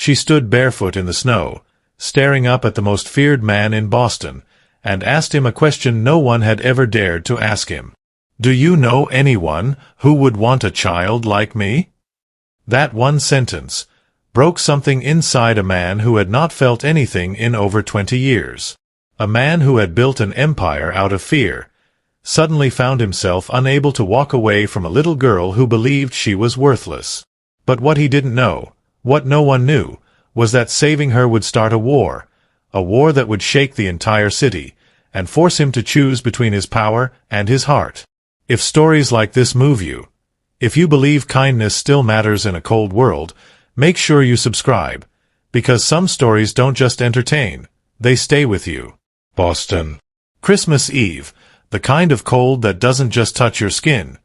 She stood barefoot in the snow, staring up at the most feared man in Boston, and asked him a question no one had ever dared to ask him. "Do you know anyone who would want a child like me?" That one sentence broke something inside a man who had not felt anything in over 20 years. A man who had built an empire out of fear suddenly found himself unable to walk away from a little girl who believed she was worthless. But what he didn't know, what no one knew, was that saving her would start a war that would shake the entire city, and force him to choose between his power and his heart. If stories like this move you, if you believe kindness still matters in a cold world, make sure you subscribe, because some stories don't just entertain, they stay with you. Boston. Christmas Eve, the kind of cold that doesn't just touch your skin.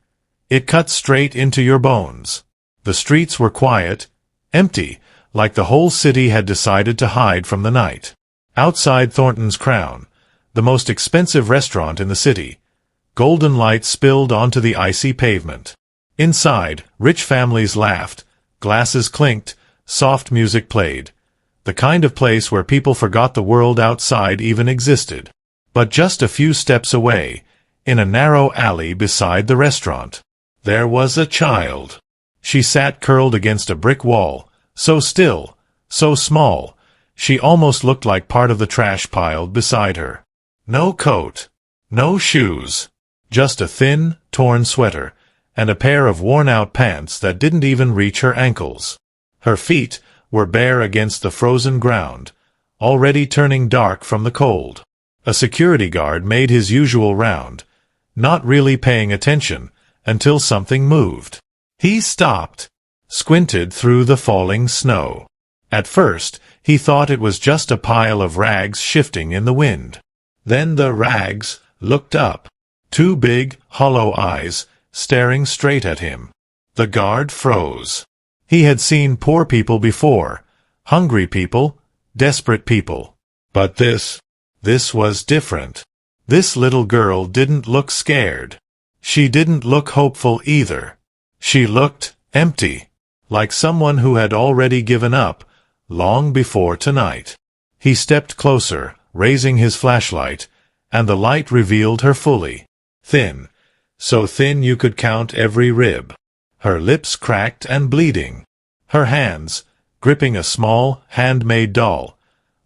It cuts straight into your bones. The streets were quiet, empty, like the whole city had decided to hide from the night. Outside Thornton's Crown, the most expensive restaurant in the city, golden light spilled onto the icy pavement. Inside, rich families laughed, glasses clinked, soft music played. The kind of place where people forgot the world outside even existed. But just a few steps away, in a narrow alley beside the restaurant, there was a child. She sat curled against a brick wall, so still, so small, she almost looked like part of the trash piled beside her. No coat, no shoes, just a thin, torn sweater, and a pair of worn-out pants that didn't even reach her ankles. Her feet were bare against the frozen ground, already turning dark from the cold. A security guard made his usual round, not really paying attention, until something moved. He stopped, squinted through the falling snow. At first, he thought it was just a pile of rags shifting in the wind. Then the rags looked up. Two big, hollow eyes, staring straight at him. The guard froze. He had seen poor people before, hungry people, desperate people. But this was different. This little girl didn't look scared. She didn't look hopeful either. She looked empty, like someone who had already given up, long before tonight. He stepped closer, raising his flashlight, and the light revealed her fully. Thin, so thin you could count every rib. Her lips cracked and bleeding. Her hands, gripping a small, handmade doll,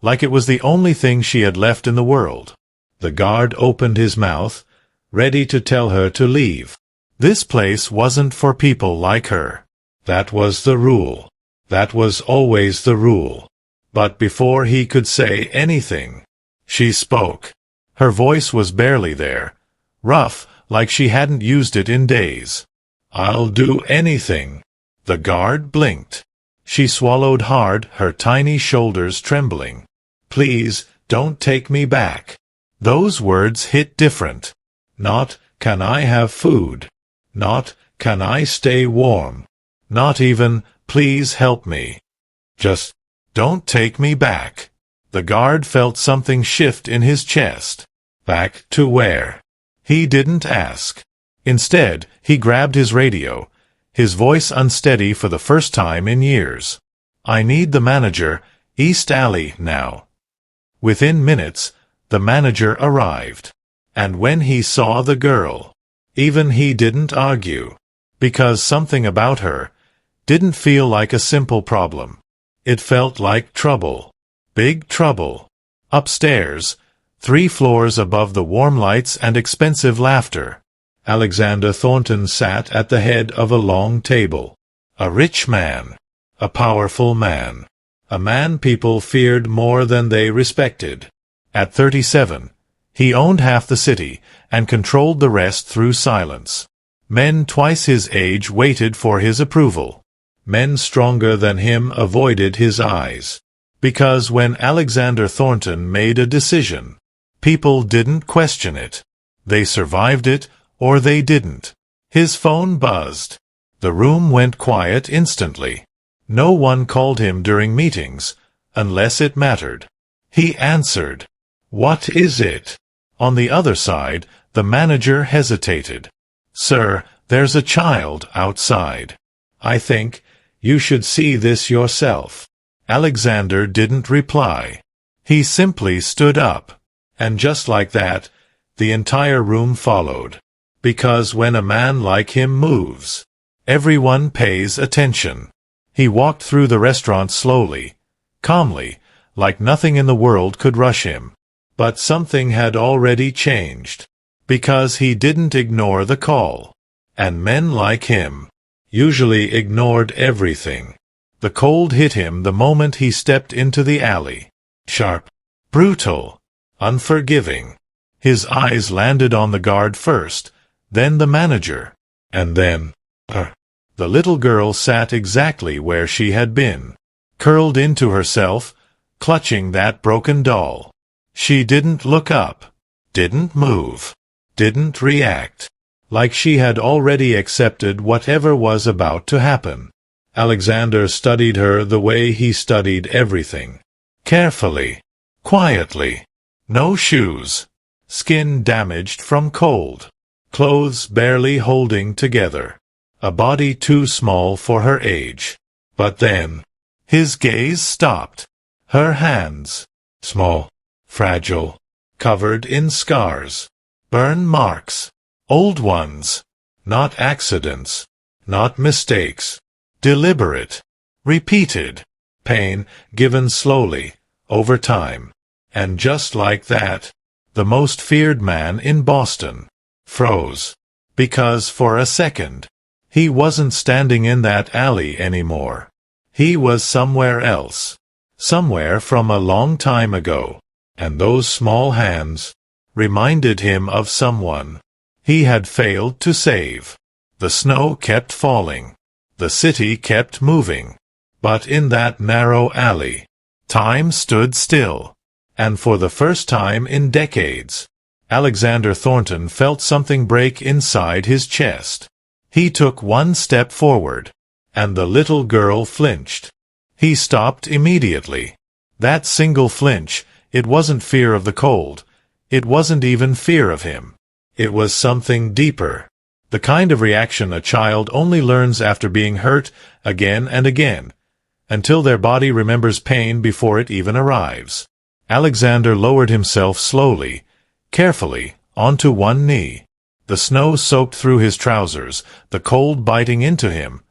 like it was the only thing she had left in the world. The guard opened his mouth, ready to tell her to leave. This place wasn't for people like her. That was the rule. That was always the rule. But before he could say anything, she spoke. Her voice was barely there, rough, like she hadn't used it in days. "I'll do anything." The guard blinked. She swallowed hard, her tiny shoulders trembling. "Please, don't take me back." Those words hit different. Not, "Can I have food?" Not, "Can I stay warm?" Not even, "Please help me." Just, "Don't take me back." The guard felt something shift in his chest. Back to where? He didn't ask. Instead, he grabbed his radio, his voice unsteady for the first time in years. "I need the manager, East Alley, now." Within minutes, the manager arrived. And when he saw the girl, even he didn't argue, because something about her didn't feel like a simple problem. It felt like trouble. Big trouble. Upstairs, 3 floors above the warm lights and expensive laughter, Alexander Thornton sat at the head of a long table. A rich man. A powerful man. A man people feared more than they respected. At 37, he owned half the city, and controlled the rest through silence. Men twice his age waited for his approval. Men stronger than him avoided his eyes. Because when Alexander Thornton made a decision, people didn't question it. They survived it, or they didn't. His phone buzzed. The room went quiet instantly. No one called him during meetings, unless it mattered. He answered. "What is it?" On the other side, the manager hesitated. "Sir, there's a child outside. I think you should see this yourself." Alexander didn't reply. He simply stood up. And just like that, the entire room followed. Because when a man like him moves, everyone pays attention. He walked through the restaurant slowly, calmly, like nothing in the world could rush him. But something had already changed. Because he didn't ignore the call. And men like him usually ignored everything. The cold hit him the moment he stepped into the alley. Sharp, brutal, unforgiving. His eyes landed on the guard first, then the manager, and then her. The little girl sat exactly where she had been, curled into herself, clutching that broken doll. She didn't look up, didn't move, didn't react, like she had already accepted whatever was about to happen. Alexander studied her the way he studied everything. Carefully, quietly. No shoes. Skin damaged from cold. Clothes barely holding together. A body too small for her age. But then, his gaze stopped. Her hands. Small, fragile, covered in scars. Burn marks. Old ones. Not accidents. Not mistakes. Deliberate. Repeated. Pain given slowly, over time. And just like that, the most feared man in Boston froze. Because for a second, he wasn't standing in that alley anymore. He was somewhere else. Somewhere from a long time ago. And those small hands reminded him of someone he had failed to save. The snow kept falling. The city kept moving. But in that narrow alley, time stood still. And for the first time in decades, Alexander Thornton felt something break inside his chest. He took one step forward, and the little girl flinched. He stopped immediately. That single flinch, it wasn't fear of the cold. It wasn't even fear of him. It was something deeper. The kind of reaction a child only learns after being hurt again and again, until their body remembers pain before it even arrives. Alexander lowered himself slowly, carefully, onto one knee. The snow soaked through his trousers, the cold biting into him.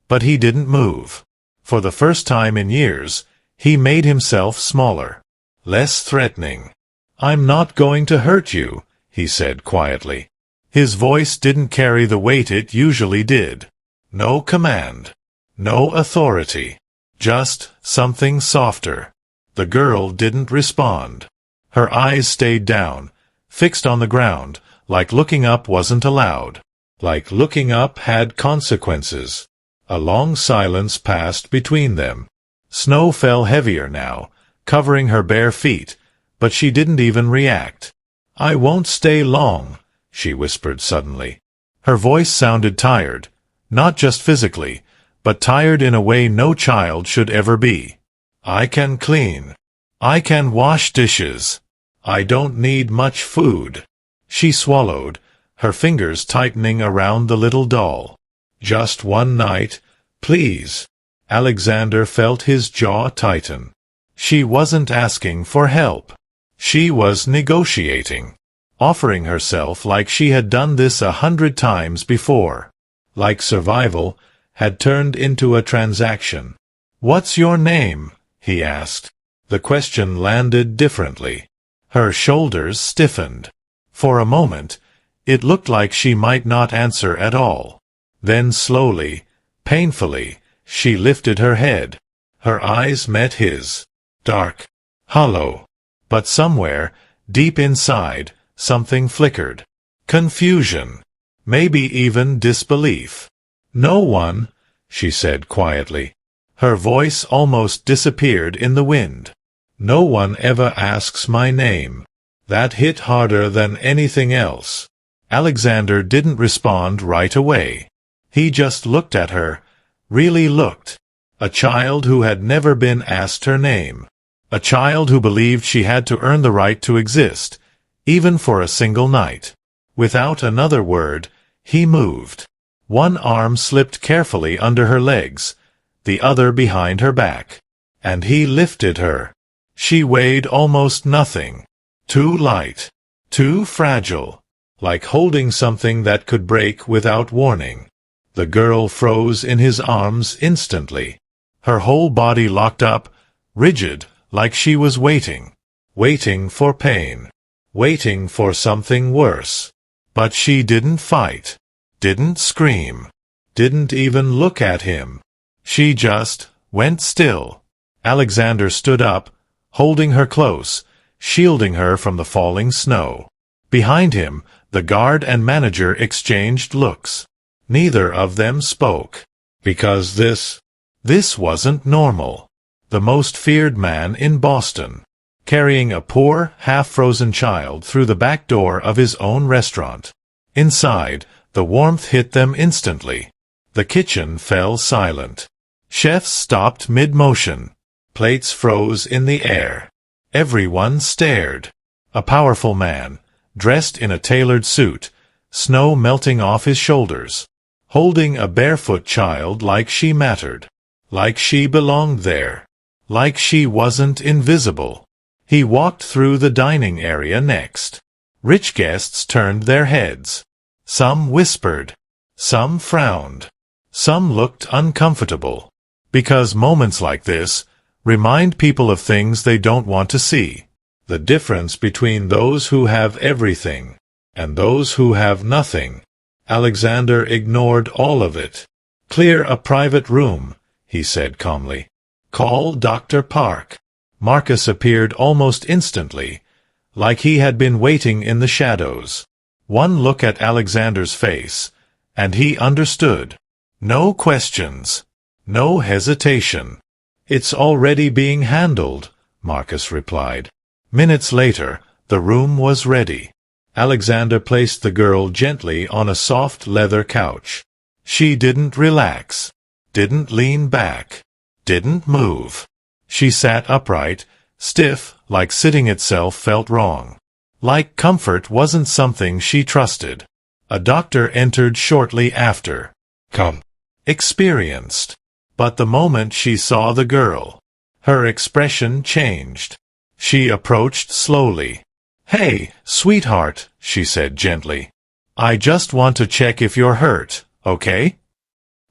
But he didn't move. For the first time in years, he made himself smaller, less threatening. "I'm not going to hurt you," he said quietly. His voice didn't carry the weight it usually did. No command. No authority. Just something softer. The girl didn't respond. Her eyes stayed down, fixed on the ground, like looking up wasn't allowed. Like looking up had consequences. A long silence passed between them. Snow fell heavier now, covering her bare feet, but she didn't even react. "I won't stay long," she whispered suddenly. Her voice sounded tired, not just physically, but tired in a way no child should ever be. "I can clean. I can wash dishes. I don't need much food." She swallowed, her fingers tightening around the little doll. "Just one night, please." Alexander felt his jaw tighten. She wasn't asking for help. She was negotiating, offering herself like she had done this 100 times before. Like survival had turned into a transaction. "What's your name?" he asked. The question landed differently. Her shoulders stiffened. For a moment, it looked like she might not answer at all. Then slowly, painfully, she lifted her head. Her eyes met his. Dark. Hollow. But somewhere, deep inside, something flickered. Confusion. Maybe even disbelief. "No one," she said quietly. Her voice almost disappeared in the wind. "No one ever asks my name." That hit harder than anything else. Alexander didn't respond right away. He just looked at her, really looked. A child who had never been asked her name. A child who believed she had to earn the right to exist, even for a single night. Without another word, he moved. One arm slipped carefully under her legs, the other behind her back. and he lifted her. She weighed almost nothing. Too light. Too fragile. Like holding something that could break without warning. The girl froze in his arms instantly. Her whole body locked up, rigid, like she was waiting. Waiting for pain. Waiting for something worse. But she didn't fight. Didn't scream. Didn't even look at him. She just went still. Alexander stood up, holding her close, shielding her from the falling snow. Behind him, the guard and manager exchanged looks. Neither of them spoke. Because this wasn't normal. The most feared man in Boston, carrying a poor, half-frozen child through the back door of his own restaurant. Inside, the warmth hit them instantly. The kitchen fell silent. Chefs stopped mid-motion. Plates froze in the air. Everyone stared. A powerful man, dressed in a tailored suit, snow melting off his shoulders, holding a barefoot child like she mattered, like she belonged there, like she wasn't invisible. He walked through the dining area next. Rich guests turned their heads. Some whispered. Some frowned. Some looked uncomfortable. Because moments like this remind people of things they don't want to see. The difference between those who have everything and those who have nothing. Alexander ignored all of it. "Clear a private room," he said calmly. "Call Dr. Park." Marcus appeared almost instantly, like he had been waiting in the shadows. One look at Alexander's face, and he understood. No questions. No hesitation. "It's already being handled," Marcus replied. Minutes later, the room was ready. Alexander placed the girl gently on a soft leather couch. She didn't relax. Didn't lean back. Didn't move. She sat upright, stiff, like sitting itself felt wrong. Like comfort wasn't something she trusted. A doctor entered shortly after. Come. Experienced. But the moment she saw the girl, her expression changed. She approached slowly. "Hey, sweetheart," she said gently. "I just want to check if you're hurt, okay?"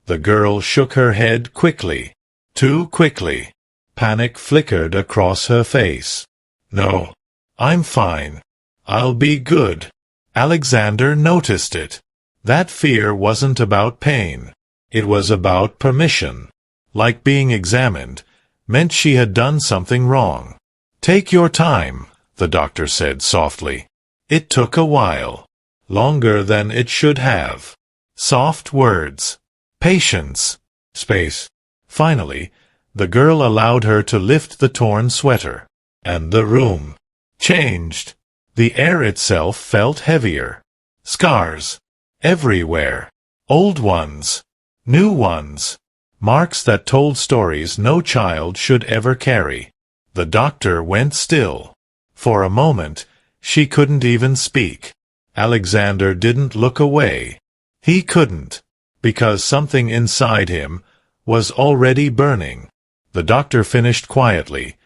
The girl shook her head quickly. Too quickly. Panic flickered across her face. "No. I'm fine. I'll be good." Alexander noticed it. That fear wasn't about pain. It was about permission. Like being examined, meant she had done something wrong. "Take your time," the doctor said softly. It took a while. Longer than it should have. Soft words. Patience. Space. Finally, the girl allowed her to lift the torn sweater. And the room changed. The air itself felt heavier. Scars. Everywhere. Old ones. New ones. Marks that told stories no child should ever carry. The doctor went still. For a moment, she couldn't even speak. Alexander didn't look away. He couldn't, because something inside him was already burning. The doctor finished quietly,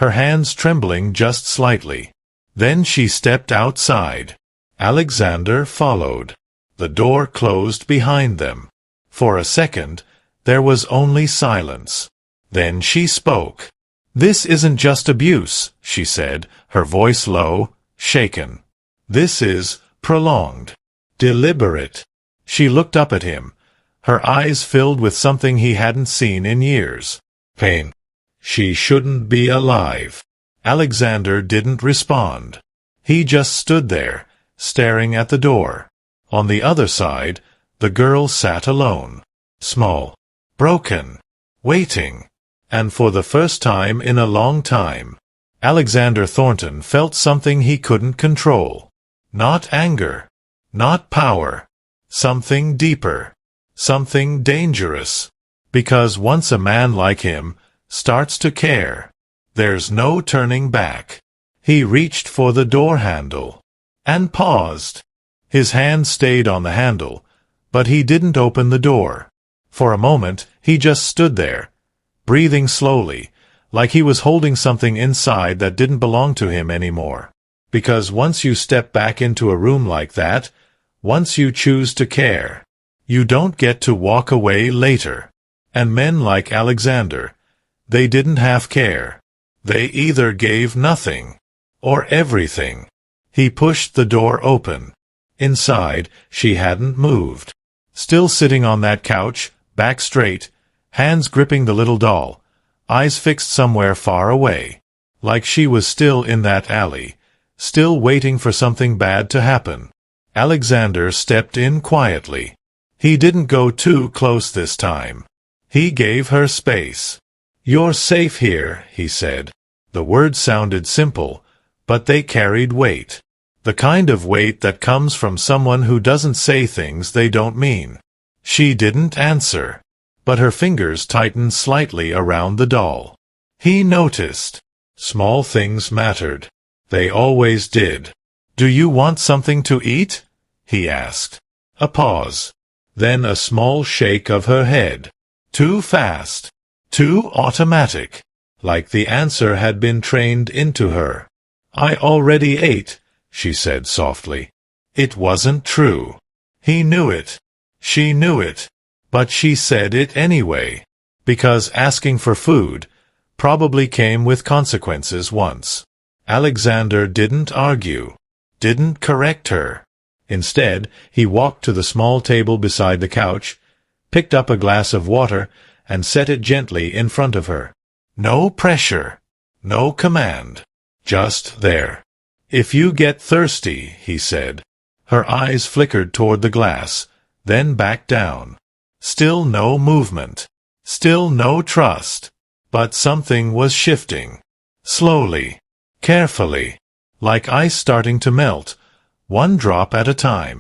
her hands trembling just slightly. Then she stepped outside. Alexander followed. The door closed behind them. For a second, there was only silence. Then she spoke. "This isn't just abuse," she said, her voice low, shaken. "This is prolonged. Deliberate." She looked up at him, her eyes filled with something he hadn't seen in years. Pain. She shouldn't be alive. Alexander didn't respond. He just stood there, staring at the door. On the other side, the girl sat alone. Small. Broken. Waiting. And for the first time in a long time, Alexander Thornton felt something he couldn't control. Not anger. Not power. Something deeper. Something dangerous. Because once a man like him starts to care, there's no turning back. He reached for the door handle. And paused. His hand stayed on the handle, but he didn't open the door. For a moment, he just stood there, breathing slowly, like he was holding something inside that didn't belong to him anymore. Because once you step back into a room like that, once you choose to care, you don't get to walk away later. And men like Alexander, they didn't have care. They either gave nothing or everything. He pushed the door open. Inside, she hadn't moved. Still sitting on that couch, back straight, hands gripping the little doll, eyes fixed somewhere far away. Like she was still in that alley, still waiting for something bad to happen. Alexander stepped in quietly. He didn't go too close this time. He gave her space. "You're safe here," he said. The words sounded simple, but they carried weight. The kind of weight that comes from someone who doesn't say things they don't mean. She didn't answer, but her fingers tightened slightly around the doll. He noticed. Small things mattered. They always did. "Do you want something to eat?" he asked. A pause. Then a small shake of her head. Too fast. Too automatic. Like the answer had been trained into her. "I already ate," she said softly. It wasn't true. He knew it. She knew it. But she said it anyway. Because asking for food probably came with consequences once. Alexander didn't argue. Didn't correct her. Instead, he walked to the small table beside the couch, picked up a glass of water, and set it gently in front of her. No pressure. No command. Just there. "If you get thirsty," he said. Her eyes flickered toward the glass, then back down. Still no movement. Still no trust. But something was shifting. Slowly. Carefully. Like ice starting to melt, one drop at a time.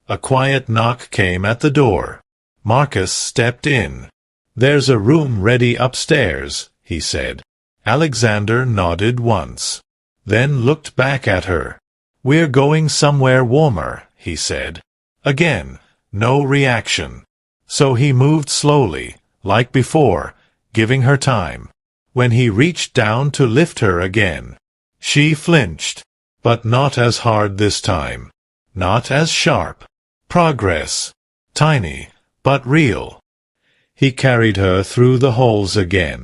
A quiet knock came at the door. Marcus stepped in. "There's a room ready upstairs," he said. Alexander nodded once. Then looked back at her. "We're going somewhere warmer," he said. Again, no reaction. So he moved slowly, like before, giving her time. When he reached down to lift her again, she flinched. But not as hard this time. Not as sharp. Progress. Tiny, but real. He carried her through the halls again.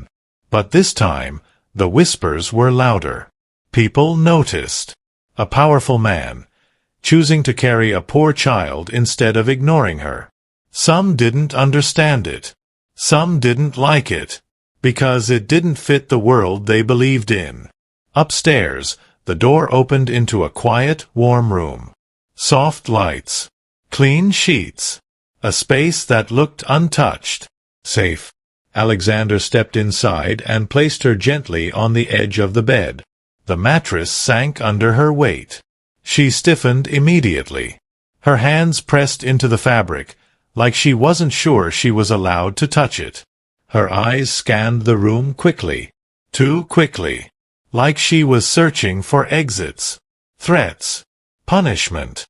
But this time, the whispers were louder. People noticed. A powerful man, choosing to carry a poor child instead of ignoring her. Some didn't understand it. Some didn't like it. Because it didn't fit the world they believed in. Upstairs, the door opened into a quiet, warm room. Soft lights. Clean sheets. A space that looked untouched. Safe. Alexander stepped inside and placed her gently on the edge of the bed. The mattress sank under her weight. She stiffened immediately. Her hands pressed into the fabric, like she wasn't sure she was allowed to touch it. Her eyes scanned the room quickly. Too quickly. Like she was searching for exits. Threats. Punishment.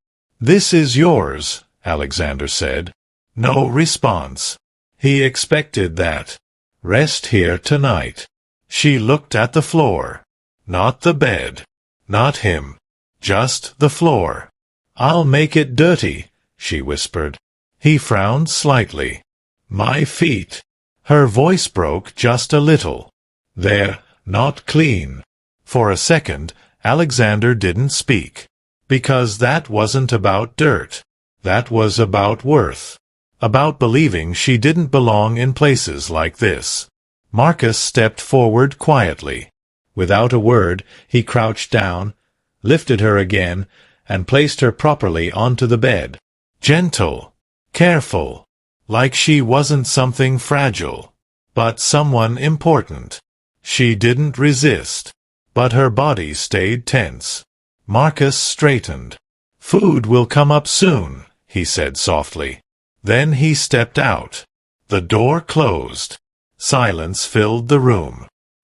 "This is yours," Alexander said. No response. He expected that. "Rest here tonight." She looked at the floor. Not the bed. Not him. Just the floor. "I'll make it dirty," she whispered. He frowned slightly. "My feet." Her voice broke just a little. "They're not clean." For a second, Alexander didn't speak. Because that wasn't about dirt. That was about worth. About believing she didn't belong in places like this. Marcus stepped forward quietly. Without a word, he crouched down, lifted her again, and placed her properly onto the bed. Gentle. Careful. Like she wasn't something fragile, but someone important. She didn't resist. But her body stayed tense. Marcus straightened. "Food will come up soon," he said softly. Then he stepped out. The door closed. Silence filled the room.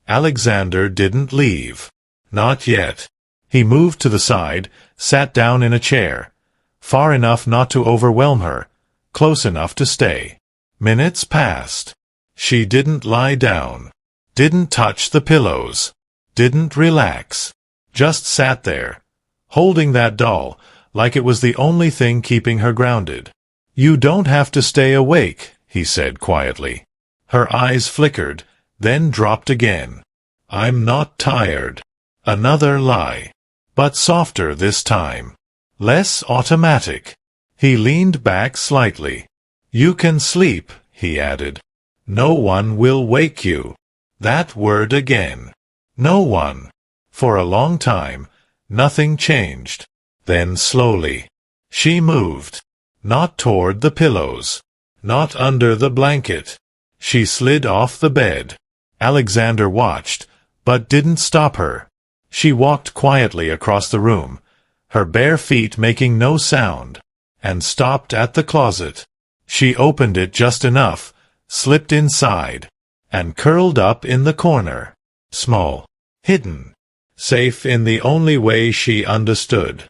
Alexander didn't leave. Not yet. He moved to the side, sat down in a chair, far enough not to overwhelm her, close enough to stay. Minutes passed. She didn't lie down. Didn't touch the pillows. Didn't relax. Just sat there, holding that doll, like it was the only thing keeping her grounded. "You don't have to stay awake," he said quietly. Her eyes flickered, then dropped again. "I'm not tired." Another lie. But softer this time. Less automatic. He leaned back slightly. "You can sleep," he added. "No one will wake you." That word again. No one. For a long time, nothing changed. Then slowly, she moved. Not toward the pillows. Not under the blanket. She slid off the bed. Alexander watched, but didn't stop her. She walked quietly across the room, her bare feet making no sound, and stopped at the closet. She opened it just enough, slipped inside, and curled up in the corner. Small. Hidden. Safe in the only way she understood.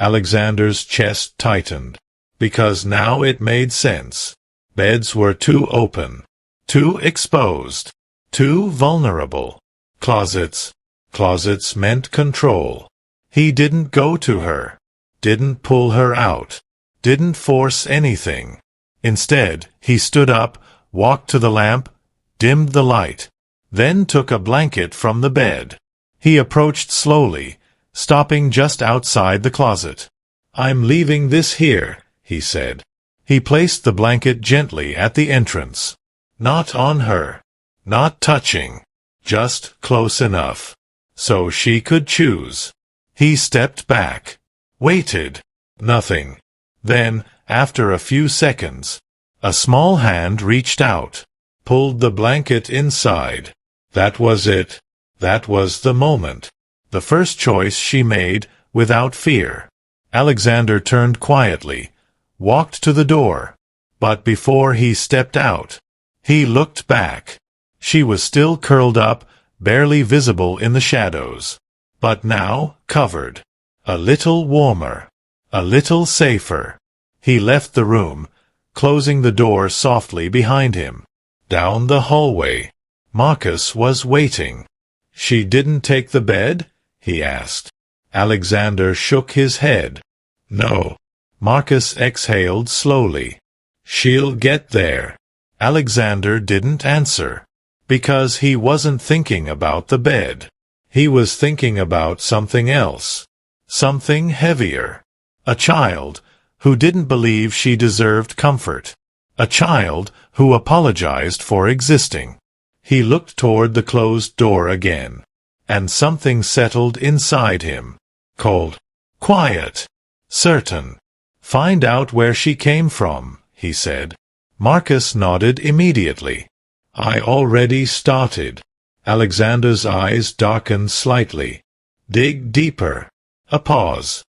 Alexander's chest tightened, because now it made sense. Beds were too open, too exposed, too vulnerable. Closets. Closets meant control. He didn't go to her, didn't pull her out, didn't force anything. Instead, he stood up, walked to the lamp, dimmed the light, then took a blanket from the bed. He approached slowly, stopping just outside the closet. "I'm leaving this here," he said. He placed the blanket gently at the entrance. Not on her. Not touching. Just close enough. So she could choose. He stepped back. Waited. Nothing. Then, after a few seconds, a small hand reached out, pulled the blanket inside. That was it. That was the moment. The first choice she made, without fear. Alexander turned quietly, walked to the door. But before he stepped out, he looked back. She was still curled up, barely visible in the shadows. But now, covered. A little warmer. A little safer. He left the room, closing the door softly behind him. Down the hallway. Marcus was waiting. "She didn't take the bed?" he asked. Alexander shook his head. "No." Marcus exhaled slowly. "She'll get there." Alexander didn't answer, because he wasn't thinking about the bed. He was thinking about something else. Something heavier. A child who didn't believe she deserved comfort. A child who apologized for existing. He looked toward the closed door again, and something settled inside him. Cold. Quiet. Certain. "Find out where she came from," he said. Marcus nodded immediately. "I already started." Alexander's eyes darkened slightly. "Dig deeper." A pause.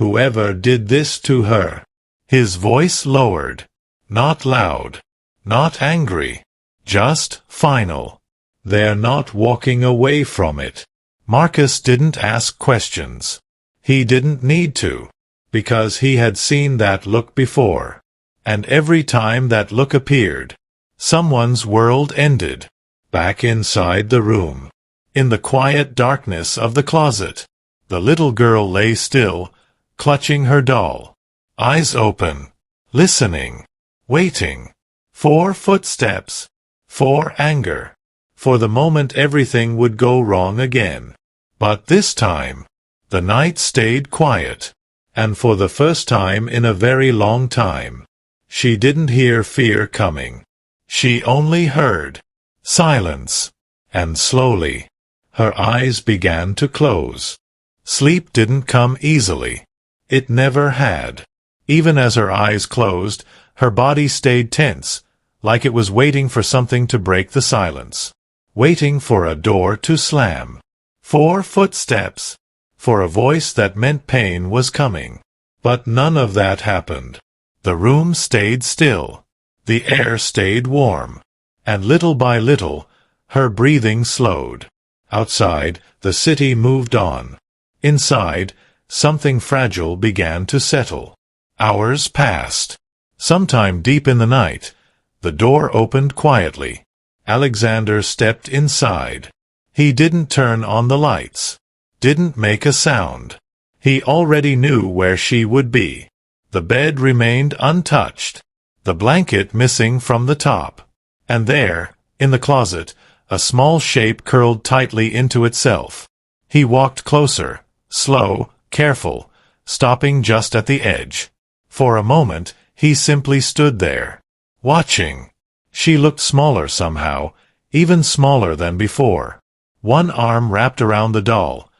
"Whoever did this to her." His voice lowered. Not loud. Not angry. Just final. "They're not walking away from it." Marcus didn't ask questions. He didn't need to, because he had seen that look before. And every time that look appeared, someone's world ended. Back inside the room. In the quiet darkness of the closet, the little girl lay still, clutching her doll. Eyes open. Listening. Waiting. For footsteps. For anger. For the moment everything would go wrong again. But this time, the night stayed quiet. And for the first time in a very long time, she didn't hear fear coming. She only heard silence. And slowly, her eyes began to close. Sleep didn't come easily. It never had. Even as her eyes closed, her body stayed tense, like it was waiting for something to break the silence. Waiting for a door to slam. For footsteps. For a voice that meant pain was coming. But none of that happened. The room stayed still. The air stayed warm. And little by little, her breathing slowed. Outside, the city moved on. Inside, something fragile began to settle. Hours passed. Sometime deep in the night, the door opened quietly, Alexander stepped inside. He didn't turn on the lights. Didn't make a sound. He already knew where she would be. The bed remained untouched, the blanket missing from the top. And there, in the closet, a small shape curled tightly into itself. He walked closer, slow, careful, stopping just at the edge. For a moment, he simply stood there, watching. She looked smaller somehow, even smaller than before. One arm wrapped around the doll,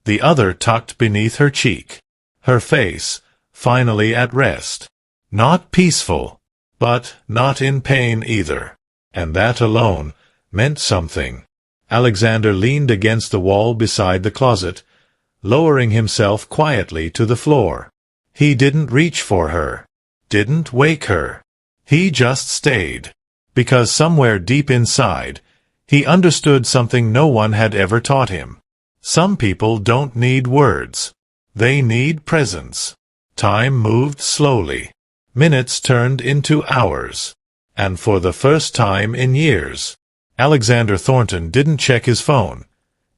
the other tucked beneath her cheek. Her face, finally at rest. Not peaceful, but not in pain either. And that alone meant something. Alexander leaned against the wall beside the closet, lowering himself quietly to the floor. He didn't reach for her, didn't wake her. He just stayed, because somewhere deep inside, he understood something no one had ever taught him. Some people don't need words. They need presence. Time moved slowly. Minutes turned into hours. And for the first time in years, Alexander Thornton didn't check his phone,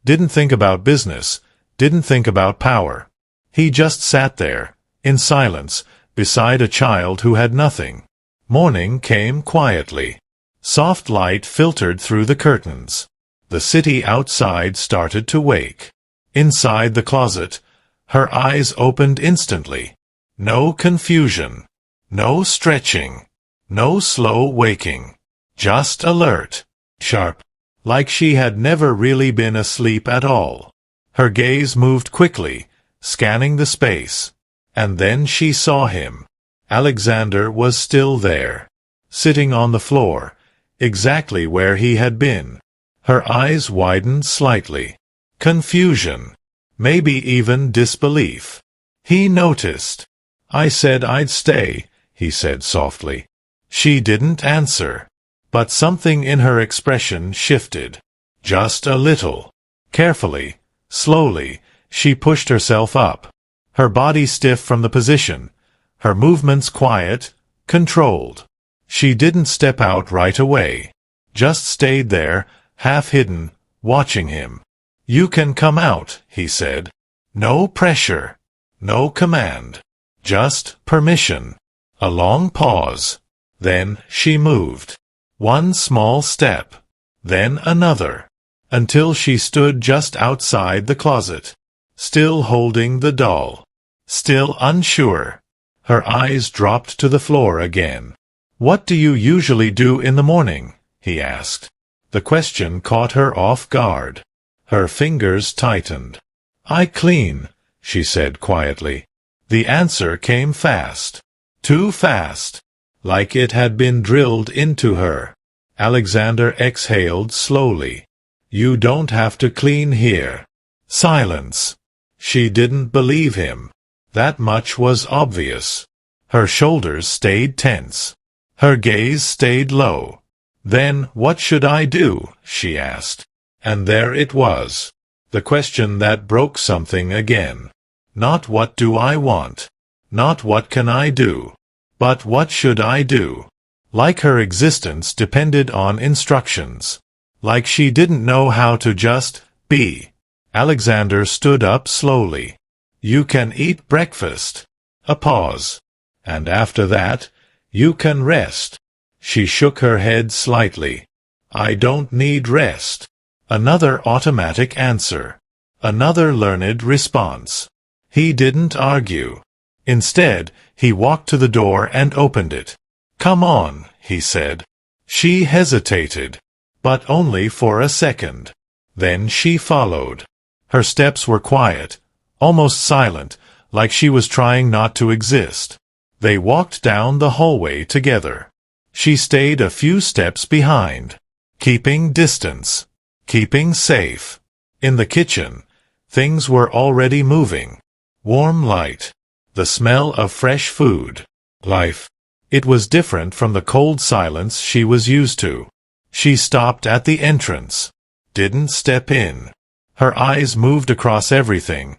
didn't think about business, didn't think about power. He just sat there, in silence, beside a child who had nothing. Morning came quietly. Soft light filtered through the curtains. The city outside started to wake. Inside the closet, her eyes opened instantly. No confusion. No stretching. No slow waking. Just alert. Sharp. Like she had never really been asleep at all. Her gaze moved quickly, scanning the space. And then she saw him. Alexander was still there. Sitting on the floor, exactly where he had been. Her eyes widened slightly. Confusion. Maybe even disbelief. He noticed. "I said I'd stay," he said softly. She didn't answer. But something in her expression shifted. Just a little. Carefully, slowly, she pushed herself up. Her body stiff from the position. Her movements quiet, controlled. She didn't step out right away. Just stayed there, half-hidden, watching him. "You can come out," he said. No pressure. No command. Just permission. A long pause. Then she moved. One small step. Then another. Until she stood just outside the closet. Still holding the doll. Still unsure. Her eyes dropped to the floor again. "What do you usually do in the morning?" he asked. The question caught her off guard. Her fingers tightened. "I clean," she said quietly. The answer came fast. Too fast. Like it had been drilled into her. Alexander exhaled slowly. "You don't have to clean here." Silence. She didn't believe him. That much was obvious. Her shoulders stayed tense. Her gaze stayed low. "Then what should I do?" she asked. And there it was. The question that broke something again. Not what do I want? Not what can I do? But what should I do? Like her existence depended on instructions. Like she didn't know how to just be. Alexander stood up slowly. "You can eat breakfast." A pause. "And after that, you can rest." She shook her head slightly. "I don't need rest." Another automatic answer. Another learned response. He didn't argue. Instead, he walked to the door and opened it. "Come on," he said. She hesitated. But only for a second. Then she followed. Her steps were quiet, almost silent, like she was trying not to exist. They walked down the hallway together. She stayed a few steps behind, keeping distance, keeping safe. In the kitchen, things were already moving. Warm light, the smell of fresh food, life. It was different from the cold silence she was used to. She stopped at the entrance, didn't step in. Her eyes moved across everything,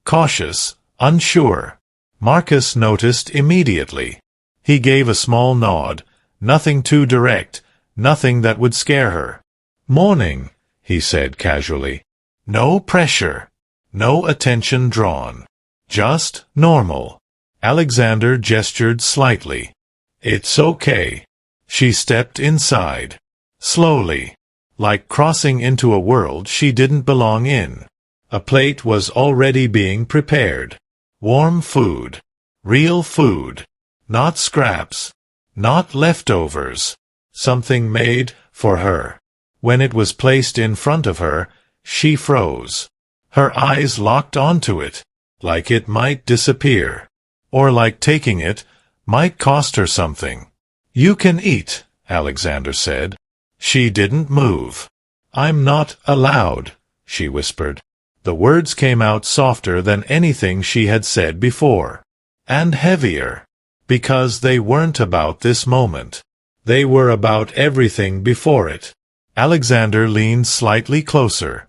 cautious, unsure. Marcus noticed immediately. He gave a small nod, nothing too direct, Nothing that would scare her. "Morning," he said casually. No pressure. No attention drawn. Just normal. Alexander gestured slightly. "It's okay." She stepped inside. Slowly. Like crossing into a world she didn't belong in. A plate was already being prepared. Warm food. Real food. Not scraps. Not leftovers. Something made for her. When it was placed in front of her, she froze. Her eyes locked onto it, like it might disappear. Or like taking it might cost her something. "You can eat," Alexander said. She didn't move. "I'm not allowed," she whispered. The words came out softer than anything she had said before. And heavier. Because they weren't about this moment. They were about everything before it. Alexander leaned slightly closer.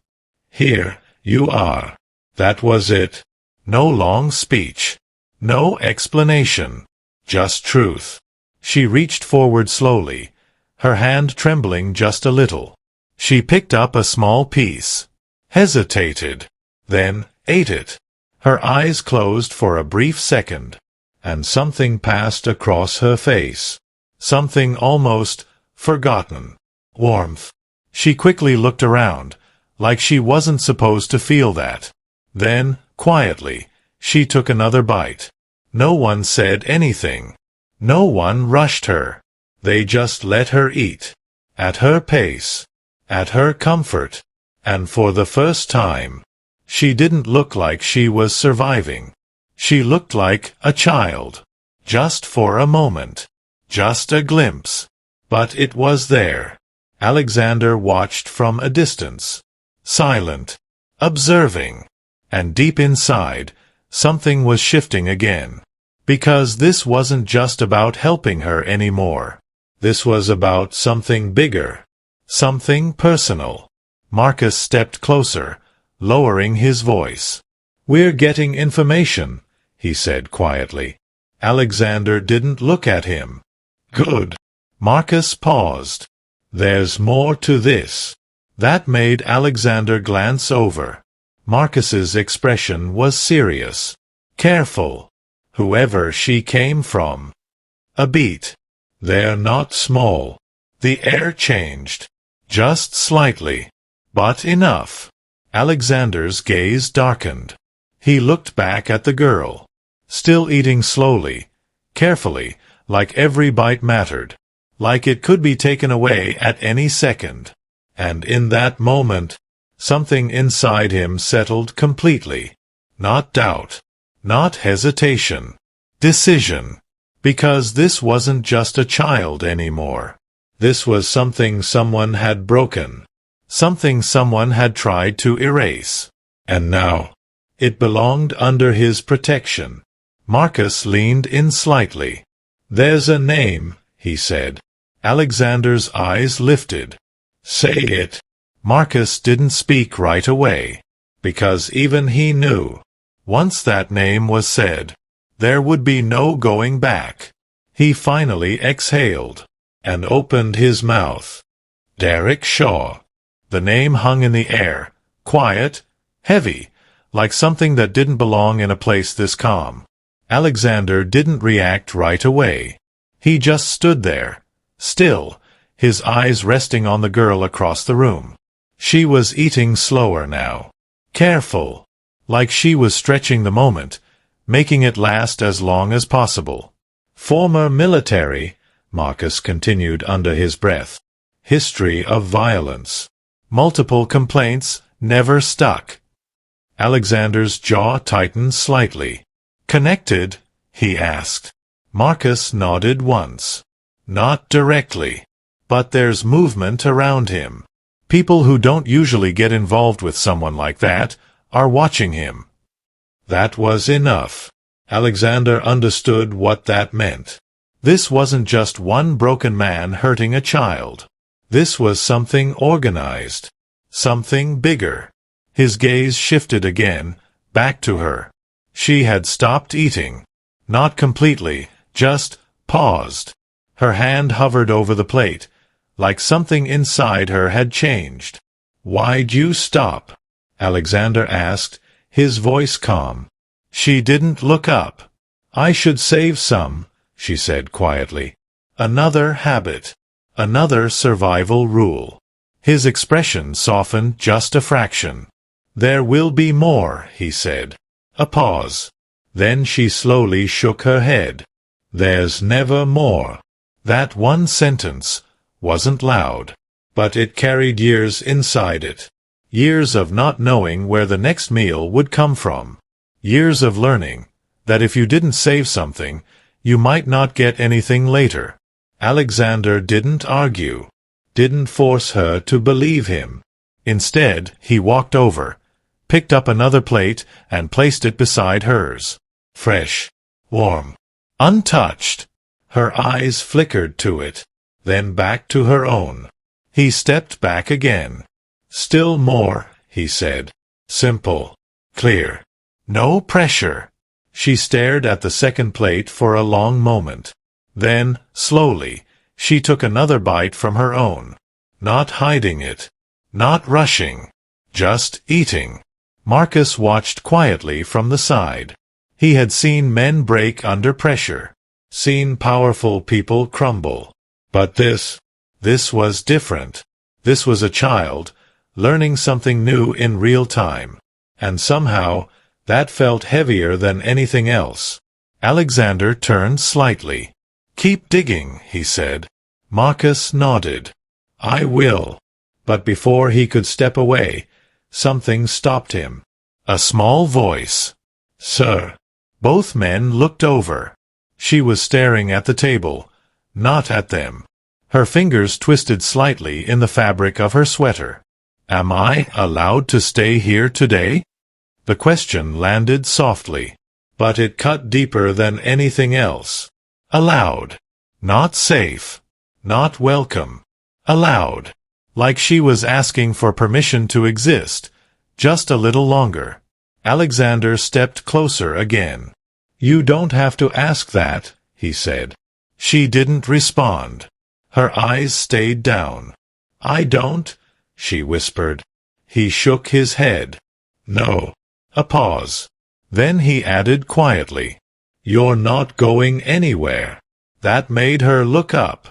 "Here you are." That was it. No long speech. No explanation. Just truth. She reached forward slowly, her hand trembling just a little. She picked up a small piece. Hesitated. Then ate it. Her eyes closed for a brief second. And something passed across her face. Something almost forgotten. Warmth. She quickly looked around, like she wasn't supposed to feel that. Then, quietly, she took another bite. No one said anything. No one rushed her. They just let her eat. At her pace. At her comfort. And for the first time, she didn't look like she was surviving. She looked like a child. Just for a moment. Just a glimpse. But it was there. Alexander watched from a distance. Silent. Observing. And deep inside, something was shifting again. Because this wasn't just about helping her anymore. This was about something bigger. Something personal. Marcus stepped closer, lowering his voice. "We're getting information," he said quietly. Alexander didn't look at him. "Good." Marcus paused. "There's more to this." That made Alexander glance over. Marcus's expression was serious. Careful. Whoever she came from. A beat. "They're not small." The air changed. Just slightly. But enough. Alexander's gaze darkened. He looked back at the girl. Still eating slowly, carefully, like every bite mattered. Like it could be taken away at any second. And in that moment, something inside him settled completely. Not doubt. Not hesitation. Decision. Because this wasn't just a child anymore. This was something someone had broken. Something someone had tried to erase. And now, it belonged under his protection. Marcus leaned in slightly. "There's a name," he said. Alexander's eyes lifted. "Say it." Marcus didn't speak right away. Because even he knew. Once that name was said, there would be no going back. He finally exhaled. And opened his mouth. Derek Shaw. The name hung in the air, quiet, heavy, like something that didn't belong in a place this calm. Alexander didn't react right away. He just stood there, still, his eyes resting on the girl across the room. She was eating slower now. Careful. Like she was stretching the moment, making it last as long as possible. Former military, Marcus continued under his breath. History of violence. Multiple complaints, never stuck. Alexander's jaw tightened slightly. "Connected?" he asked. Marcus nodded once. "Not directly. But there's movement around him. People who don't usually get involved with someone like that are watching him." That was enough. Alexander understood what that meant. This wasn't just one broken man hurting a child. This was something organized. Something bigger. His gaze shifted again, back to her. She had stopped eating. Not completely, just paused. Her hand hovered over the plate, like something inside her had changed. "Why'd you stop?" Alexander asked, his voice calm. She didn't look up. "I should save some," she said quietly. "Another habit. Another survival rule." His expression softened just a fraction. "There will be more," he said. A pause. Then she slowly shook her head. "There's never more." That one sentence wasn't loud, but it carried years inside it. Years of not knowing where the next meal would come from. Years of learning that if you didn't save something, you might not get anything later. Alexander didn't argue, didn't force her to believe him. Instead, he walked over, picked up another plate, and placed it beside hers. Fresh, warm, untouched. Her eyes flickered to it, then back to her own. He stepped back again. "Still more," he said. Simple, clear. No pressure. She stared at the second plate for a long moment. Then, slowly, she took another bite from her own. Not hiding it. Not rushing. Just eating. Marcus watched quietly from the side. He had seen men break under pressure. Seen powerful people crumble. But this was different. This was a child, learning something new in real time. And somehow, that felt heavier than anything else. Alexander turned slightly. "Keep digging," he said. Marcus nodded. "I will." But before he could step away, something stopped him. A small voice. "Sir." Both men looked over. She was staring at the table, not at them. Her fingers twisted slightly in the fabric of her sweater. "Am I allowed to stay here today?" The question landed softly, but it cut deeper than anything else. Allowed. Not safe. Not welcome. Allowed. Like she was asking for permission to exist, just a little longer. Alexander stepped closer again. "You don't have to ask that," he said. She didn't respond. Her eyes stayed down. "I don't," she whispered. He shook his head. "No." A pause. Then he added quietly, "You're not going anywhere." That made her look up.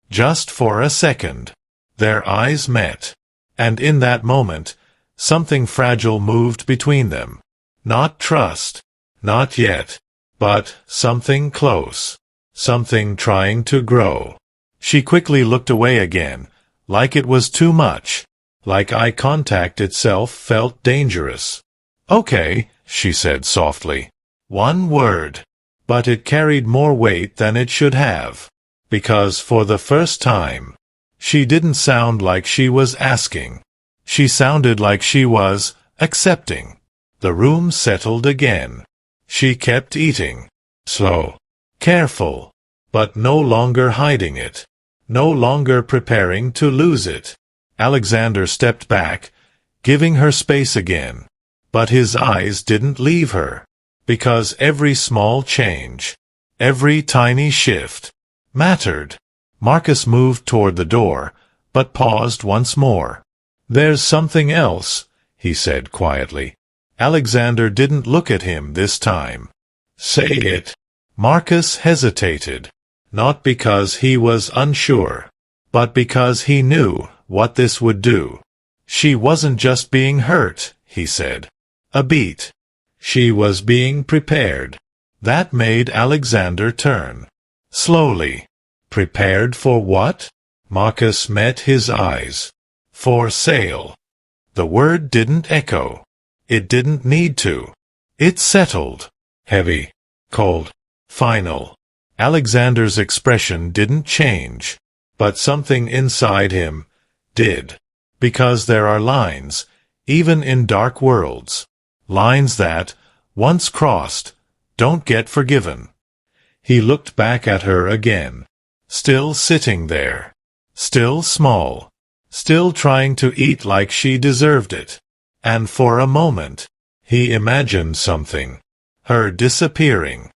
Just for a second. Their eyes met. And in that moment, something fragile moved between them. Not trust. Not yet. But something close. Something trying to grow. She quickly looked away again, like it was too much. Like eye contact itself felt dangerous. "Okay," she said softly. One word. But it carried more weight than it should have. Because for the first time, she didn't sound like she was asking. She sounded like she was accepting. The room settled again. She kept eating. Slow. Careful. But no longer hiding it. No longer preparing to lose it. Alexander stepped back, giving her space again. But his eyes didn't leave her. Because every small change, every tiny shift, mattered. Marcus moved toward the door, but paused once more. "There's something else," he said quietly. Alexander didn't look at him this time. "Say it." Marcus hesitated. Not because he was unsure, but because he knew what this would do. She wasn't just being hurt, he said. A beat. She was being prepared. That made Alexander turn. Slowly. Prepared for what? Marcus met his eyes. For sale. The word didn't echo. It didn't need to. It settled. Heavy. Cold. Final. Alexander's expression didn't change. But something inside him did. Because there are lines, even in dark worlds. Lines that, once crossed, don't get forgiven. He looked back at her again. Still sitting there. Still small. Still trying to eat like she deserved it. And for a moment, he imagined something. Her disappearing.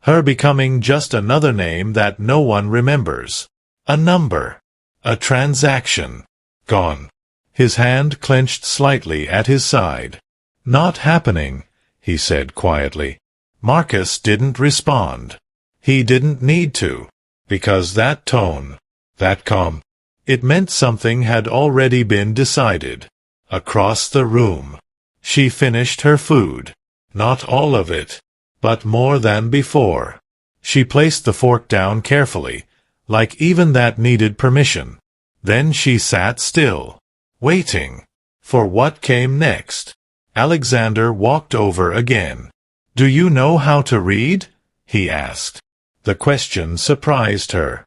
Her becoming just another name that no one remembers. A number. A transaction. Gone. His hand clenched slightly at his side. Not happening, he said quietly. Marcus didn't respond. He didn't need to, because that tone, that calm, it meant something had already been decided. Across the room. She finished her food. Not all of it, but more than before. She placed the fork down carefully, like even that needed permission. Then she sat still, waiting for what came next. Alexander walked over again. "Do you know how to read?" he asked. The question surprised her.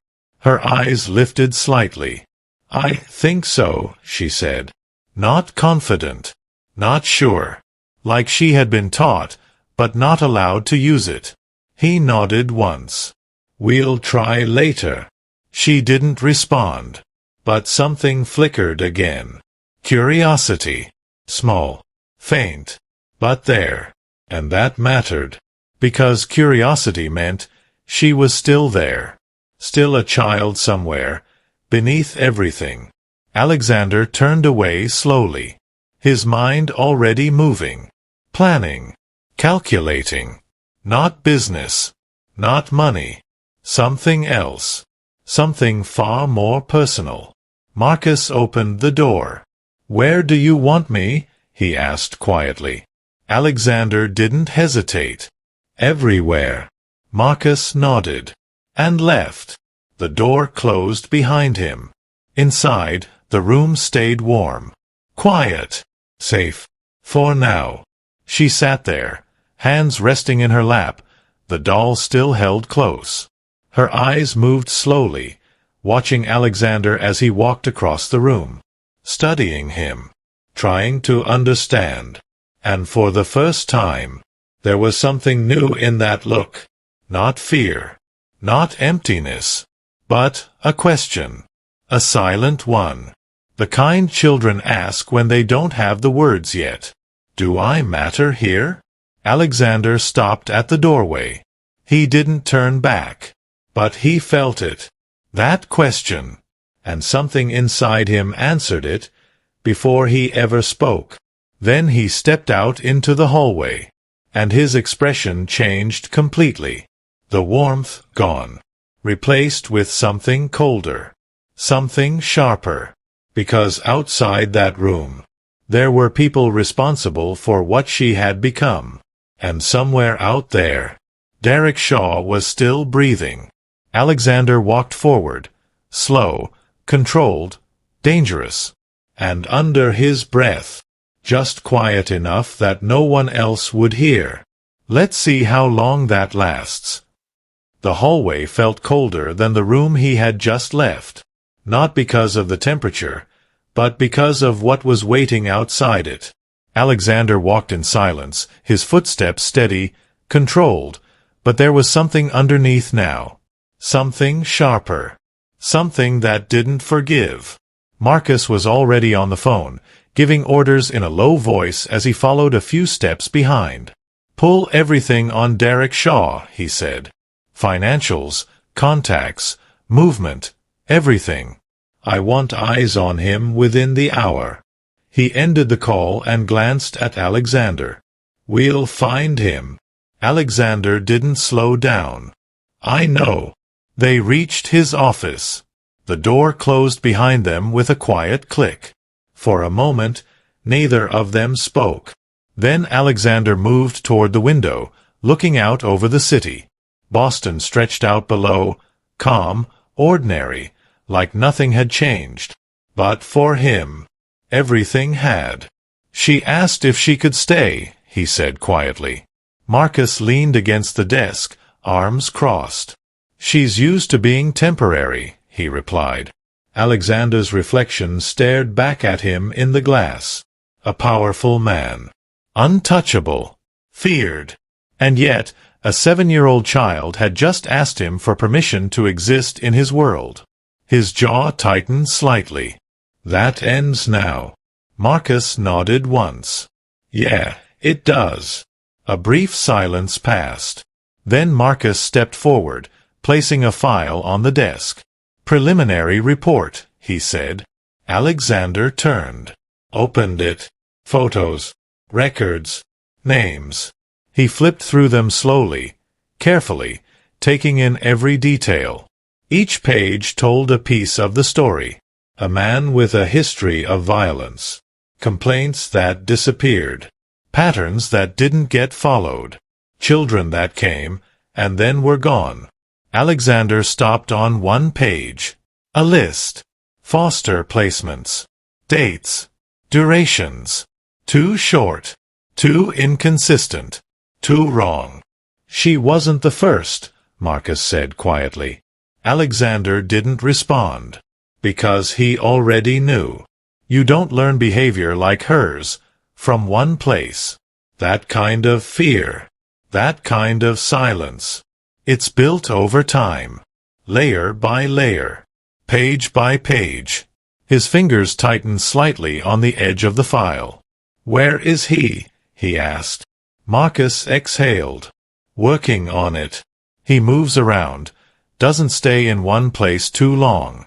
Her eyes lifted slightly. "I think so," she said. Not confident. Not sure. Like she had been taught, but not allowed to use it. He nodded once. "We'll try later." She didn't respond. But something flickered again. Curiosity. Small. Faint. But there. And that mattered. Because curiosity meant she was still there. Still a child somewhere, beneath everything. Alexander turned away slowly. His mind already moving. Planning. Calculating. Not business. Not money. Something else. Something far more personal. Marcus opened the door. "Where do you want me?" he asked quietly. Alexander didn't hesitate. "Everywhere." Marcus nodded. And left. The door closed behind him. Inside, the room stayed warm. Quiet. Safe. For now. She sat there, hands resting in her lap, the doll still held close. Her eyes moved slowly, watching Alexander as he walked across the room. Studying him. Trying to understand. And for the first time, there was something new in that look. Not fear. Not emptiness. But a question. A silent one. The kind children ask when they don't have the words yet. "Do I matter here?" Alexander stopped at the doorway. He didn't turn back. But he felt it. That question. And something inside him answered it before he ever spoke. Then he stepped out into the hallway. And his expression changed completely. The warmth gone. Replaced with something colder. Something sharper. Because outside that room, there were people responsible for what she had become. And somewhere out there, Derek Shaw was still breathing. Alexander walked forward, slow, controlled, dangerous. And under his breath, just quiet enough that no one else would hear. Let's see how long that lasts. The hallway felt colder than the room he had just left. Not because of the temperature, but because of what was waiting outside it. Alexander walked in silence, his footsteps steady, controlled, but there was something underneath now. Something sharper. Something that didn't forgive. Marcus was already on the phone, giving orders in a low voice as he followed a few steps behind. "Pull everything on Derek Shaw," he said. "Financials, contacts, movement, everything. I want eyes on him within the hour." He ended the call and glanced at Alexander. "We'll find him." Alexander didn't slow down. "I know." They reached his office. The door closed behind them with a quiet click. For a moment, neither of them spoke. Then Alexander moved toward the window, looking out over the city. Boston stretched out below, calm, ordinary, like nothing had changed. But for him, everything had. "She asked if she could stay," he said quietly. Marcus leaned against the desk, arms crossed. "She's used to being temporary," he replied. Alexander's reflection stared back at him in the glass. A powerful man. Untouchable. Feared. And yet, a 7-year-old child had just asked him for permission to exist in his world. His jaw tightened slightly. "That ends now." Marcus nodded once. "Yeah, it does." A brief silence passed. Then Marcus stepped forward, placing a file on the desk. "Preliminary report," he said. Alexander turned. Opened it. Photos. Records. Names. He flipped through them slowly, carefully, taking in every detail. Each page told a piece of the story. A man with a history of violence. Complaints that disappeared. Patterns that didn't get followed. Children that came, and then were gone. Alexander stopped on one page. A list. Foster placements. Dates. Durations. Too short. Too inconsistent. Too wrong. She wasn't the first, Marcus said quietly. Alexander didn't respond. Because he already knew. You don't learn behavior like hers, from one place. That kind of fear. That kind of silence. It's built over time. Layer by layer. Page by page. His fingers tightened slightly on the edge of the file. Where is he? He asked. Marcus exhaled. Working on it. He moves around. Doesn't stay in one place too long.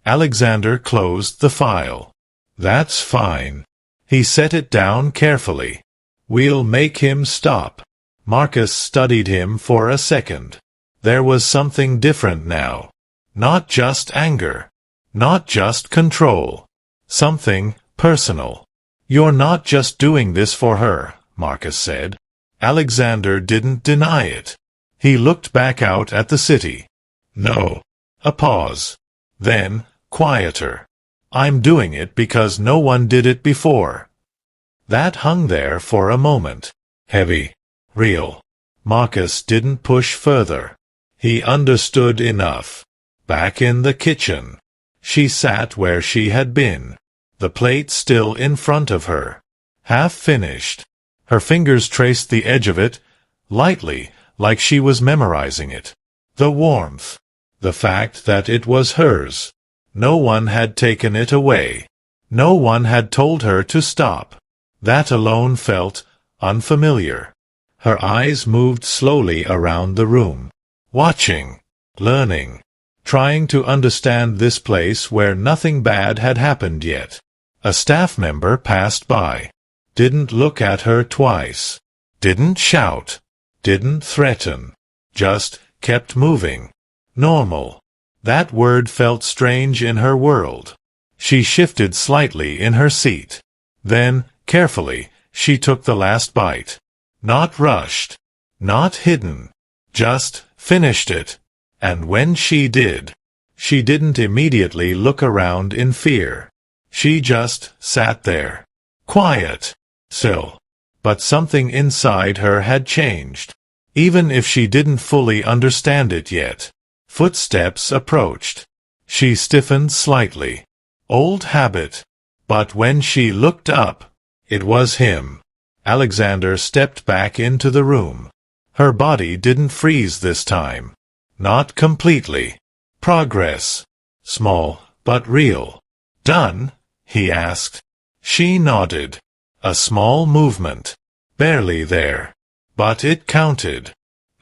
Alexander closed the file. That's fine. He set it down carefully. We'll make him stop. Marcus studied him for a second. There was something different now. Not just anger. Not just control. Something personal. You're not just doing this for her, Marcus said. Alexander didn't deny it. He looked back out at the city. No. A pause. Then, quieter. I'm doing it because no one did it before. That hung there for a moment. Heavy. Real. Marcus didn't push further. He understood enough. Back in the kitchen. She sat where she had been. The plate still in front of her. Half finished. Her fingers traced the edge of it, lightly, like she was memorizing it. The warmth. The fact that it was hers. No one had taken it away. No one had told her to stop. That alone felt unfamiliar. Her eyes moved slowly around the room. Watching. Learning. Trying to understand this place where nothing bad had happened yet. A staff member passed by. Didn't look at her twice. Didn't shout. Didn't threaten. Just kept moving. Normal. That word felt strange in her world. She shifted slightly in her seat. Then, carefully, she took the last bite. Not rushed. Not hidden. Just finished it. And when she did, she didn't immediately look around in fear. She just sat there. Quiet. Still. But something inside her had changed. Even if she didn't fully understand it yet. Footsteps approached. She stiffened slightly. Old habit. But when she looked up, it was him. Alexander stepped back into the room. Her body didn't freeze this time. Not completely. Progress. Small, but real. Done? He asked. She nodded. A small movement. Barely there. But it counted.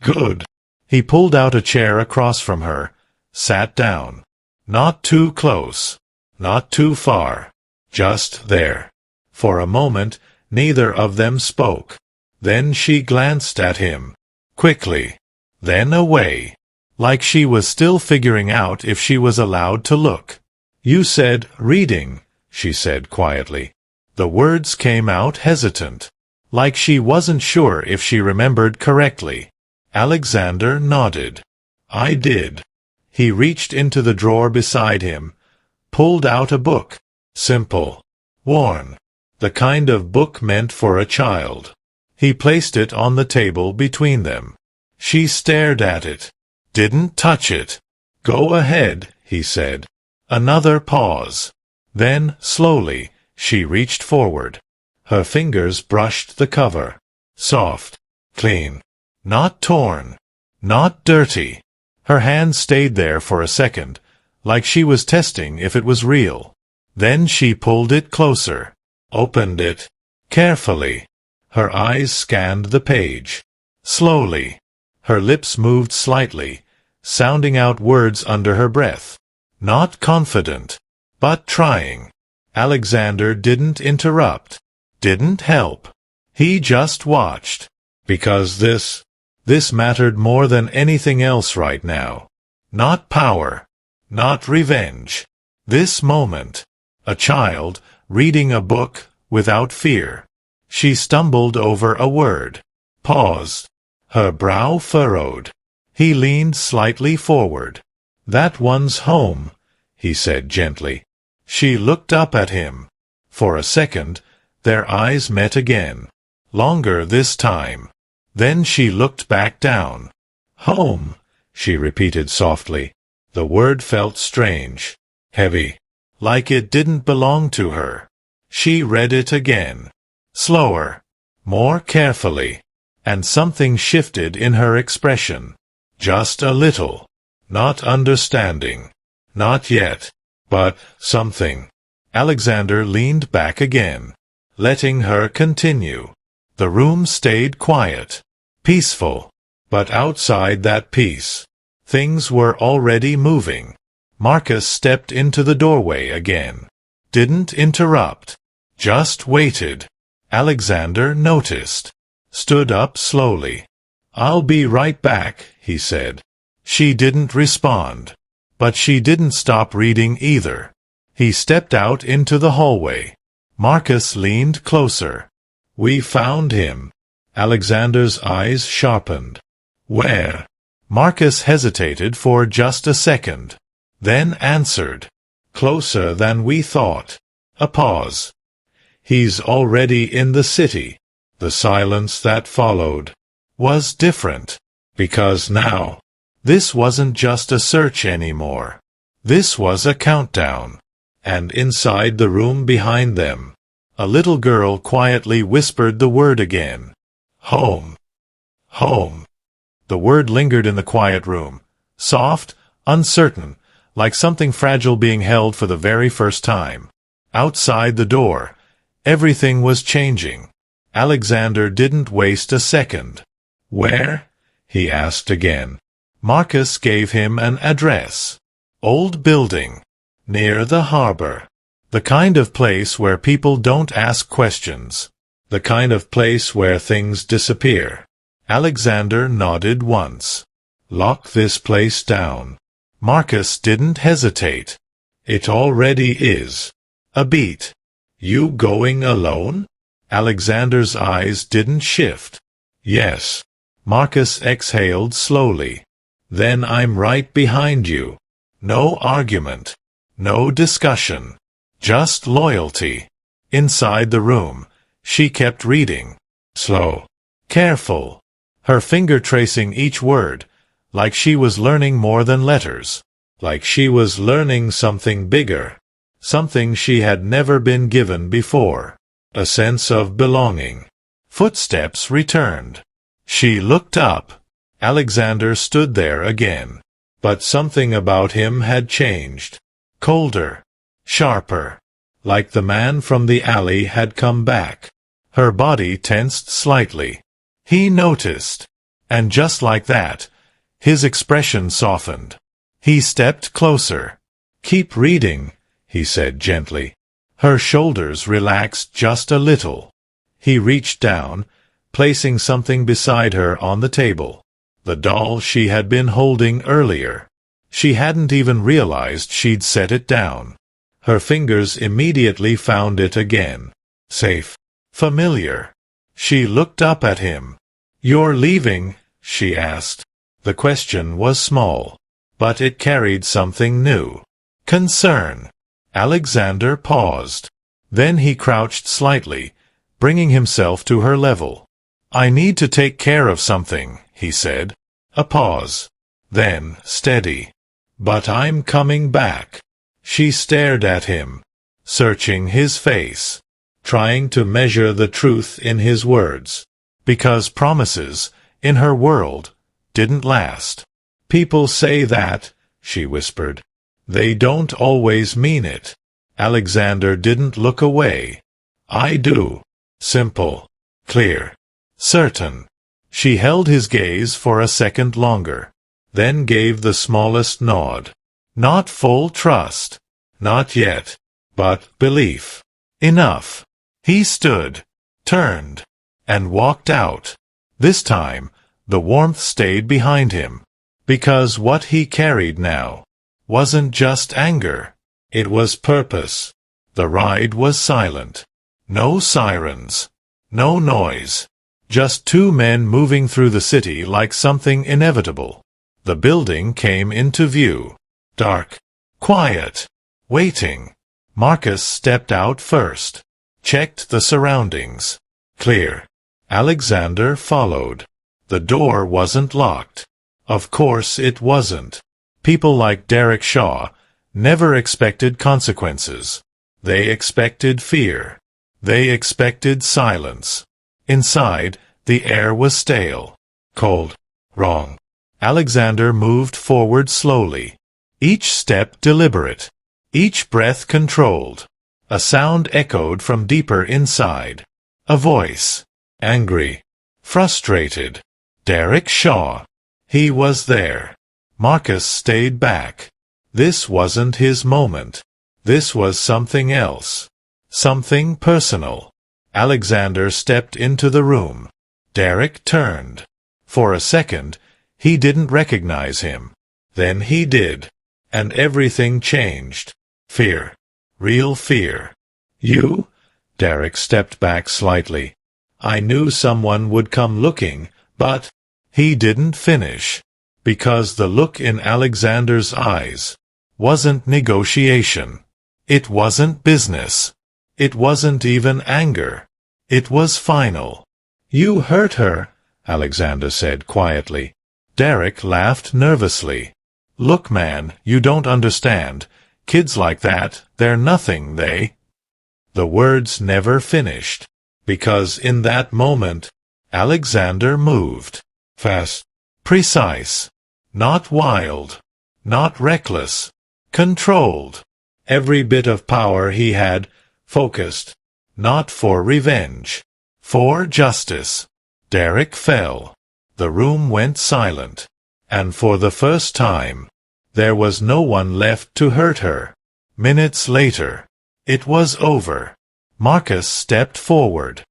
Good. He pulled out a chair across from her, sat down. Not too close. Not too far. Just there. For a moment, neither of them spoke. Then she glanced at him. Quickly. Then away. Like she was still figuring out if she was allowed to look. You said reading, she said quietly. The words came out hesitant. Like she wasn't sure if she remembered correctly. Alexander nodded. I did. He reached into the drawer beside him, pulled out a book. Simple. Worn. The kind of book meant for a child. He placed it on the table between them. She stared at it. Didn't touch it. Go ahead, he said. Another pause. Then, slowly, she reached forward. Her fingers brushed the cover. Soft. Clean. Not torn. Not dirty. Her hand stayed there for a second, like she was testing if it was real. Then she pulled it closer. Opened it. Carefully. Her eyes scanned the page. Slowly. Her lips moved slightly, sounding out words under her breath. Not confident. but trying. Alexander didn't interrupt, didn't help. He just watched. Because this mattered more than anything else right now. Not power. Not revenge. This moment. A child, reading a book, without fear. She stumbled over a word. Paused. Her brow furrowed. He leaned slightly forward. "That one's home," he said gently. She looked up at him. For a second, their eyes met again. Longer this time. Then she looked back down. "Home," she repeated softly. The word felt strange. Heavy. Like it didn't belong to her. She read it again. Slower. More carefully. And something shifted in her expression. Just a little. Not understanding. Not yet. But something. Alexander leaned back again, letting her continue. The room stayed quiet. Peaceful. But outside that peace, things were already moving. Marcus stepped into the doorway again. Didn't interrupt. Just waited. Alexander noticed. Stood up slowly. "I'll be right back," he said. She didn't respond. But she didn't stop reading either. He stepped out into the hallway. Marcus leaned closer. "We found him." Alexander's eyes sharpened. "Where?" Marcus hesitated for just a second. Then answered. "Closer than we thought." A pause. "He's already in the city." The silence that followed was different. Because now, this wasn't just a search anymore. This was a countdown. And inside the room behind them, a little girl quietly whispered the word again. "Home. Home." The word lingered in the quiet room. Soft, uncertain, like something fragile being held for the very first time. Outside the door, everything was changing. Alexander didn't waste a second. "Where?" he asked again. Marcus gave him an address. Old building. Near the harbor. The kind of place where people don't ask questions. The kind of place where things disappear. Alexander nodded once. "Lock this place down." Marcus didn't hesitate. "It already is." A beat. "You going alone?" Alexander's eyes didn't shift. "Yes." Marcus exhaled slowly. "Then I'm right behind you." No argument. No discussion. Just loyalty. Inside the room, she kept reading. Slow. Careful. Her finger tracing each word, like she was learning more than letters. Like she was learning something bigger. Something she had never been given before. A sense of belonging. Footsteps returned. She looked up. Alexander stood there again. But something about him had changed. Colder. Sharper. Like the man from the alley had come back. Her body tensed slightly. He noticed. And just like that, his expression softened. He stepped closer. "Keep reading," he said gently. Her shoulders relaxed just a little. He reached down, placing something beside her on the table. The doll she had been holding earlier. She hadn't even realized she'd set it down. Her fingers immediately found it again. Safe. Familiar. She looked up at him. "You're leaving?" she asked. The question was small, but it carried something new. Concern. Alexander paused. Then he crouched slightly, bringing himself to her level. "I need to take care of something," he said. A pause. Then, steady. "But I'm coming back." She stared at him, searching his face, trying to measure the truth in his words. Because promises, in her world, didn't last. "People say that," she whispered. "They don't always mean it." Alexander didn't look away. "I do." Simple. Clear. Certain. She held his gaze for a second longer, then gave the smallest nod. Not full trust. Not yet. But belief. Enough. He stood, turned, and walked out. This time, the warmth stayed behind him. Because what he carried now wasn't just anger. It was purpose. The ride was silent. No sirens. No noise. Just two men moving through the city like something inevitable. The building came into view. Dark. Quiet. Waiting. Marcus stepped out first. Checked the surroundings. Clear. Alexander followed. The door wasn't locked. Of course it wasn't. People like Derek Shaw never expected consequences. They expected fear. They expected silence. Inside, the air was stale. Cold. Wrong. Alexander moved forward slowly. Each step deliberate. Each breath controlled. A sound echoed from deeper inside. A voice. Angry. Frustrated. Derek Shaw. He was there. Marcus stayed back. This wasn't his moment. This was something else. Something personal. Alexander stepped into the room. Derek turned. For a second, he didn't recognize him. Then he did. And everything changed. Fear. Real fear. You? Derek stepped back slightly. I knew someone would come looking, but he didn't finish. Because the look in Alexander's eyes wasn't negotiation. It wasn't business. It wasn't even anger. It was final. You hurt her, Alexander said quietly. Derek laughed nervously. Look, man, you don't understand. Kids like that, they're nothing, they. The words never finished. Because in that moment, Alexander moved. Fast. Precise. Not wild. Not reckless. Controlled. Every bit of power he had, focused. Not for revenge. For justice. Derek fell. The room went silent. And for the first time, there was no one left to hurt her. Minutes later, it was over. Marcus stepped forward.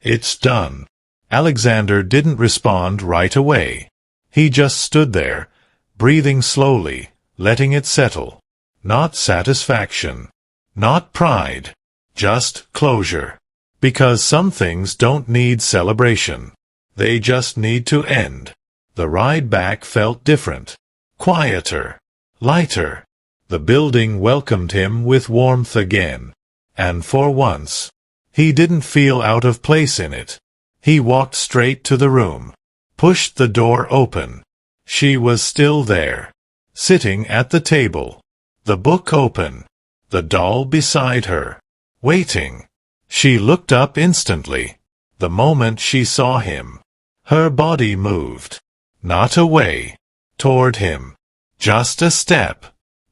It's done. Alexander didn't respond right away. He just stood there, breathing slowly, letting it settle. Not satisfaction. Not pride. Just closure. Because some things don't need celebration. They just need to end. The ride back felt different. Quieter. Lighter. The building welcomed him with warmth again. And for once, he didn't feel out of place in it. He walked straight to the room. Pushed the door open. She was still there. Sitting at the table. The book open. The doll beside her. Waiting. She looked up instantly. The moment she saw him. Her body moved. Not away. Toward him. Just a step.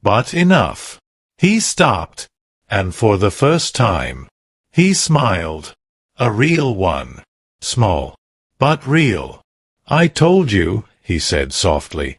But enough. He stopped. And for the first time, he smiled. A real one. Small. But real. I told you, he said softly.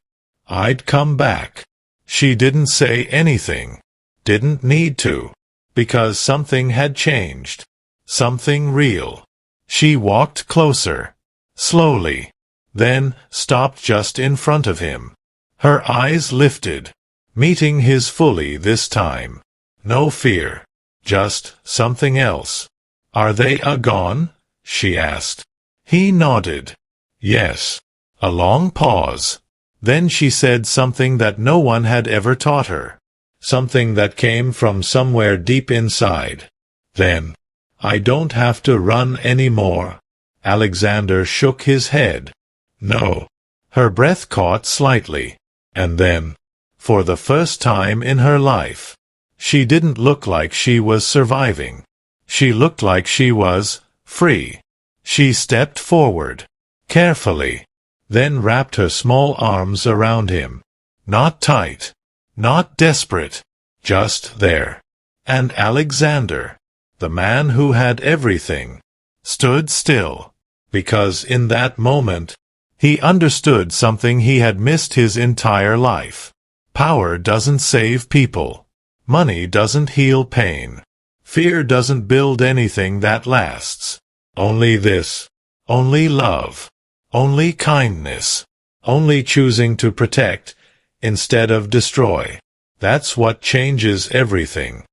I'd come back. She didn't say anything. Didn't need to. Because something had changed. Something real. She walked closer. Slowly. Then stopped just in front of him. Her eyes lifted. Meeting his fully this time. No fear. Just something else. Are they gone? She asked. He nodded. Yes. A long pause. Then she said something that no one had ever taught her. Something that came from somewhere deep inside. Then, I don't have to run anymore. Alexander shook his head. No. Her breath caught slightly. And then, for the first time in her life, she didn't look like she was surviving. She looked like she was free. She stepped forward. Carefully. Then wrapped her small arms around him. Not tight. Not desperate. Just there. And Alexander, the man who had everything, stood still. Because in that moment, he understood something he had missed his entire life. Power doesn't save people. Money doesn't heal pain. Fear doesn't build anything that lasts. Only this. Only love. Only kindness. Only choosing to protect instead of destroy. That's what changes everything.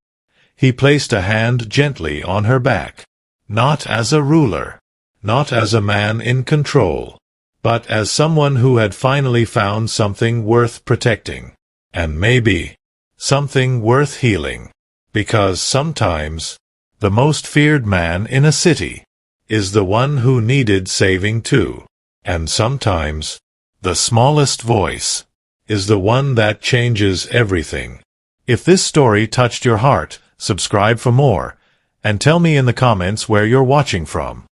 He placed a hand gently on her back. Not as a ruler. Not as a man in control. But as someone who had finally found something worth protecting. And maybe something worth healing. Because sometimes the most feared man in a city is the one who needed saving too. And sometimes the smallest voice is the one that changes everything. If this story touched your heart, subscribe for more, and tell me in the comments where you're watching from.